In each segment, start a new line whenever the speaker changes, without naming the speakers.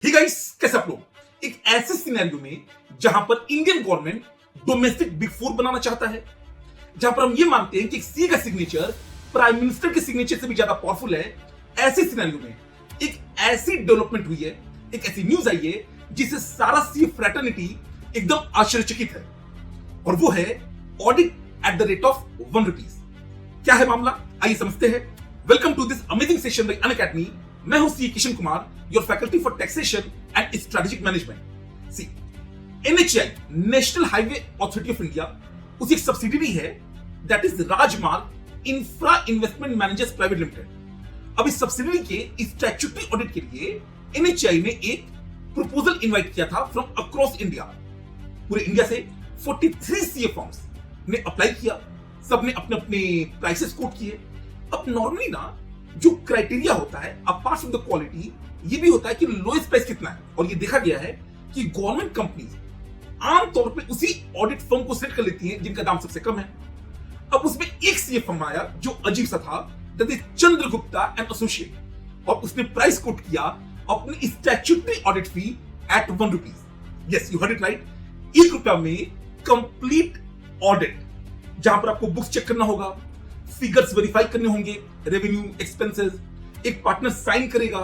ही guys, कैसे आप लोग? एक ऐसे सिनेरियो में जहां पर Indian government domestic big four बनाना चाहता है, जहां पर हम ये मानते हैं कि सीए का सिग्नेचर प्राइम मिनिस्टर के सिग्नेचर से भी ज्यादा पावरफुल है, ऐसे सिनेरियो में एक ऐसी डेवलपमेंट हुई है, एक ऐसी न्यूज आई है जिससे सारा सीए फ्रेटर्निटी एकदम आश्चर्यचकित है, और वो है audit at the rate of ₹1। क्या है मामला, आइए समझते हैं। Welcome to this amazing session by Unacademy. मैं हूं C Kishan Kumar, your faculty for taxation and strategic management. C NHAI, national highway authority of India, उसकी एक सब्सिडियरी है that is Rajmarg infra investment managers private limited. अब इस सब्सिडियरी के स्टैट्यूटरी ऑडिट के लिए एनएचएआई ने एक प्रपोजल इनवाइट किया था फ्रॉम अक्रॉस इंडिया। पूरे इंडिया से 43 सीए फर्म्स ने अप्लाई किया, सबने अपने अपने प्राइसेस कोट किए। अब नॉर्मली ना जो क्राइटेरिया होता है अपार्ट फ्रॉम द क्वालिटी, ये भी होता है कि लोएस्ट प्राइस कितना है, और ये देखा गया है कि गवर्नमेंट कंपनीज आमतौर पे उसी ऑडिट फर्म को सिलेक्ट कर लेती हैं जिनका दाम सबसे कम है। अब उसमें एक सीए फर्म आया जो अजीब सा था, that is Chandragupta and associate, और उसने प्राइस कोट किया अपनी statutory audit fee at ₹1। Yes, you heard it right, ₹1 में कंप्लीट ऑडिट, जहां पर आपको बुक्स चेक करना होगा, फिगर्स वेरीफाई करने होंगे, रेवेन्यू, एक्सपेंसेस, एक पार्टनर साइन करेगा,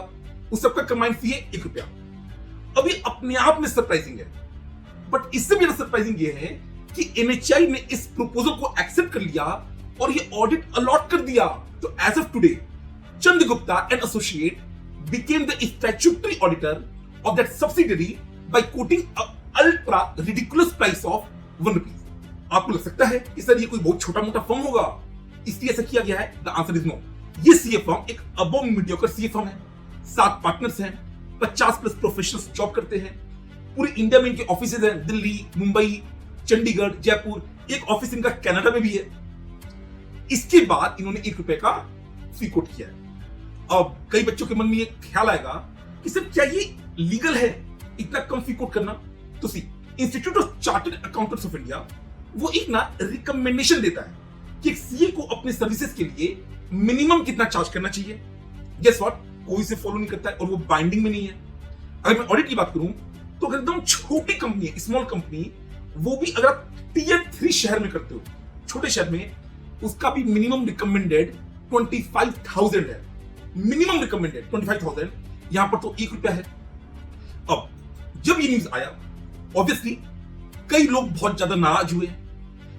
उस सबका कंबाइंड फी है ₹1। अब ये अपने आप में सरप्राइजिंग है, बट इससे भी ज्यादा सरप्राइजिंग ये है कि एनएचआई ने इस प्रपोजल को एक्सेप्ट कर लिया और ये ऑडिट अलॉट कर दिया। तो as of today Chandragupta and associate became the statutory auditor of that subsidiary by quoting a ultra ridiculous price of ₹1। आपको लग सकता है कि सर ये कोई बहुत छोटा मोटा फर्म होगा, इसलिए ऐसा किया गया है। The answer is no. ये सीए फर्म एक अबव मीडियोकर सीए फर्म है। 7 पार्टनर्स हैं, 50+ प्रोफेशनल्स जॉब करते हैं। पूरे इंडिया में इनके ऑफिसेज हैं, दिल्ली, मुंबई, चंडीगढ़, जयपुर, एक ऑफिस इनका कनाडा में भी है। इसके बाद इन्होंने ₹1 का फी कोट किया है। अब कई बच्चों के मन में ये ख्याल आएगा कि सर क्या ये लीगल है इतना कम फी कोट करना? तो C institute of chartered accountants of India वो एक ना रिकमेंडेशन देता है कि एक सीए को अपने सर्विसेज के लिए मिनिमम कितना चार्ज करना चाहिए। गेस व्हाट, कोई से फॉलो नहीं करता है और वो बाइंडिंग में नहीं है। अगर मैं ऑडिट की बात करूं तो अगर एकदम छोटी कंपनी है, स्मॉल कंपनी, वो भी अगर आप टियर 3 शहर में करते हो, छोटे शहर में, उसका भी मिनिमम रिकमेंडेड 25,000 है। मिनिमम रिकमेंडेड 25,000, यहां पर तो ₹1 है। अब जब ये न्यूज आया, ऑब्वियसली कई लोग बहुत ज्यादा नाराज हुए।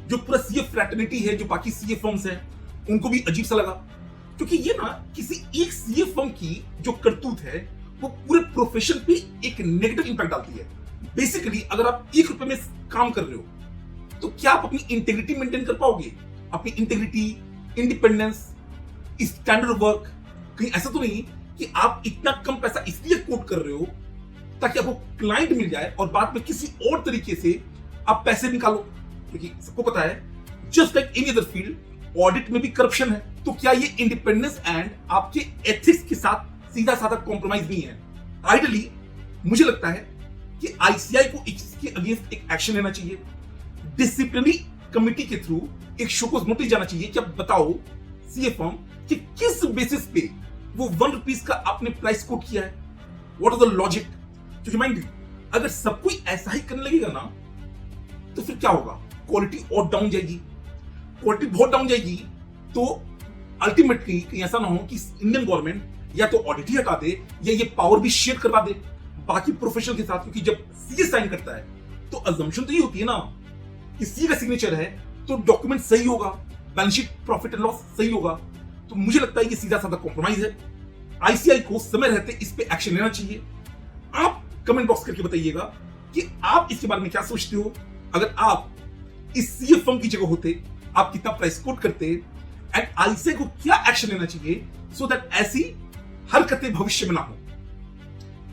जो पूरा सीए फ्रैटर्निटी है, जो बाकी सीए फर्म्स हैं, उनको भी अजीब सा लगा, क्योंकि ये ना किसी एक सीए फर्म की जो करतूत है वो पूरे प्रोफेशन पे एक नेगेटिव इंपैक्ट डालती है। बेसिकली अगर आप ₹1 में काम कर रहे हो तो क्या आप अपनी इंटेग्रिटी मेंटेन कर पाओगे? अपनी इंटेग्रिटी, इंडिपेंडेंस, स्टैंडर्ड वर्क? कहीं ऐसा तो नहीं कि आप इतना कम पैसा इसलिए कोट कर रहे हो ताकि आपको क्लाइंट मिल जाए और बाद में किसी और तरीके से आप पैसे निकालो? क्योंकि सबको पता है, just like any other field, audit में भी करप्शन है। तो क्या ये इंडिपेंडेंस एंड आपके एथिक्स के साथ सीधा साधा कॉम्प्रोमाइज नहीं है? आइडियली मुझे लगता है कि आईसीआई को इसके अगेंस्ट एक एक्शन लेना चाहिए। डिसिप्लिनरी कमिटी के थ्रू एक शोकॉज नोटिस जाना चाहिए कि अब बताओ सीए फर्म कि किस बेसिस पे वो ₹1 का आपने प्राइस कोट किया है। What is the logic? क्योंकि माइंड, अगर सब कोई ऐसा ही करने लगेगा ना तो फिर क्या होगा? क्वालिटी और डाउन जाएगी। क्वालिटी बहुत डाउन जाएगी तो अल्टीमेटली कहीं ऐसा ना हो कि इंडियन गवर्नमेंट या तो ऑडिट ही हटा दे या ये पावर भी शेयर करवा दे बाकी प्रोफेशनल के साथ। क्योंकि जब सीए साइन करता है तो अजम्पशन तो ये होती है ना कि सीए का सिग्नेचर है तो डॉक्यूमेंट सही होगा, balance sheet, profit and loss सही होगा। तो मुझे लगता है ये सीधा साधा कॉम्प्रोमाइज है। आईसीआई को समय रहते इस पे एक्शन लेना चाहिए। आप कमेंट बॉक्स करके बताइएगा कि आप इसके बारे में क्या सोचते हो। अगर आप इस सीए फर्म की जगह होते, आप कितना प्राइस कोट करते, एंड आईसीआई को क्या एक्शन लेना चाहिए सो दैट ऐसी हरकतें भविष्य में ना हो।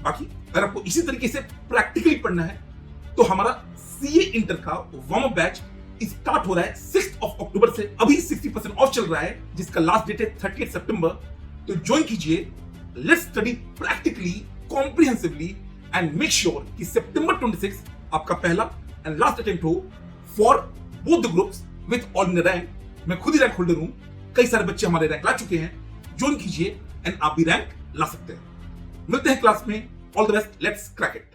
बाकी अगर आपको इसी तरीके से प्रैक्टिकली पढ़ना है तो हमारा सीए इंटर का वार्म अप बैच स्टार्ट हो रहा है 6 अक्टूबर से। अभी 60% ऑफ चल रहा है, जिसका लास्ट डेट है 30 सितंबर। तो ज्वाइन कीजिए। Let's study practically, comprehensively and make sure कि सितंबर 26 आपका पहला एंड लास्ट अटेम्प्ट हो for both the groups with all in rank. मैं खुद ही रैंक होल्डर हूं, कई सारे बच्चे हमारे रैंक ला चुके हैं। ज्वाइन कीजिए एंड आप भी रैंक ला सकते हैं। मिलते हैं क्लास में। All the best, let's crack it.